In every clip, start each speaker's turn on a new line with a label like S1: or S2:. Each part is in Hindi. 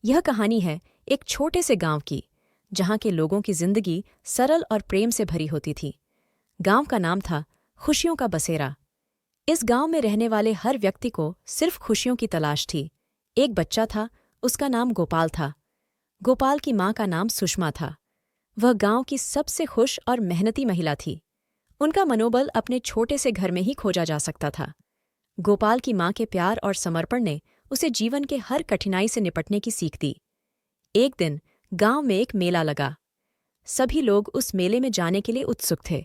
S1: यह कहानी है एक छोटे से गांव की, जहां के लोगों की जिंदगी सरल और प्रेम से भरी होती थी। गांव का नाम था खुशियों का बसेरा। इस गांव में रहने वाले हर व्यक्ति को सिर्फ खुशियों की तलाश थी। एक बच्चा था, उसका नाम गोपाल था। गोपाल की माँ का नाम सुषमा था। वह गांव की सबसे खुश और मेहनती महिला थी। उनका मनोबल अपने छोटे से घर में ही खोजा जा सकता था। गोपाल की माँ के प्यार और समर्पण ने उसे जीवन के हर कठिनाई से निपटने की सीख दी। एक दिन गांव में एक मेला लगा। सभी लोग उस मेले में जाने के लिए उत्सुक थे।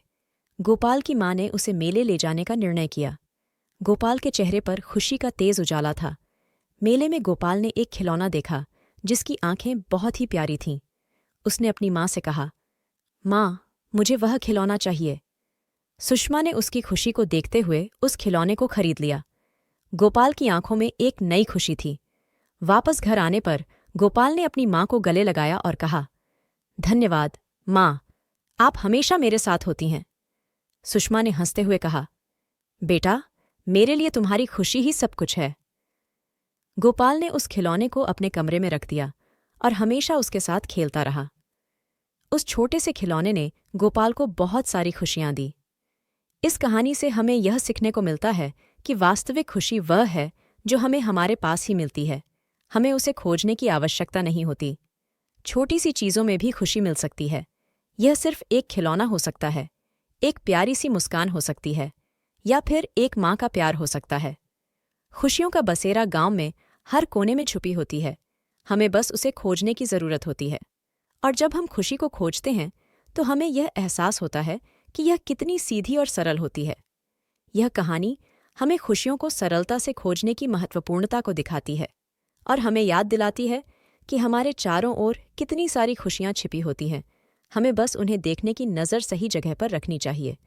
S1: गोपाल की माँ ने उसे मेले ले जाने का निर्णय किया। गोपाल के चेहरे पर खुशी का तेज उजाला था। मेले में गोपाल ने एक खिलौना देखा जिसकी आंखें बहुत ही प्यारी थीं। उसने अपनी माँ से कहा, माँ, मुझे वह खिलौना चाहिए। सुषमा ने उसकी खुशी को देखते हुए उस खिलौने को खरीद लिया। गोपाल की आंखों में एक नई खुशी थी। वापस घर आने पर गोपाल ने अपनी माँ को गले लगाया और कहा, धन्यवाद माँ, आप हमेशा मेरे साथ होती हैं। सुषमा ने हंसते हुए कहा, बेटा, मेरे लिए तुम्हारी खुशी ही सब कुछ है। गोपाल ने उस खिलौने को अपने कमरे में रख दिया और हमेशा उसके साथ खेलता रहा। उस छोटे से खिलौने ने गोपाल को बहुत सारी खुशियां दी। इस कहानी से हमें यह सीखने को मिलता है कि वास्तविक खुशी वह है जो हमें हमारे पास ही मिलती है। हमें उसे खोजने की आवश्यकता नहीं होती। छोटी सी चीज़ों में भी खुशी मिल सकती है। यह सिर्फ एक खिलौना हो सकता है, एक प्यारी सी मुस्कान हो सकती है, या फिर एक माँ का प्यार हो सकता है। खुशियों का बसेरा गांव में हर कोने में छुपी होती है। हमें बस उसे खोजने की ज़रूरत होती है। और जब हम खुशी को खोजते हैं तो हमें यह एहसास होता है कि यह कितनी सीधी और सरल होती है। यह कहानी हमें खुशियों को सरलता से खोजने की महत्वपूर्णता को दिखाती है और हमें याद दिलाती है कि हमारे चारों ओर कितनी सारी खुशियां छिपी होती हैं। हमें बस उन्हें देखने की नज़र सही जगह पर रखनी चाहिए।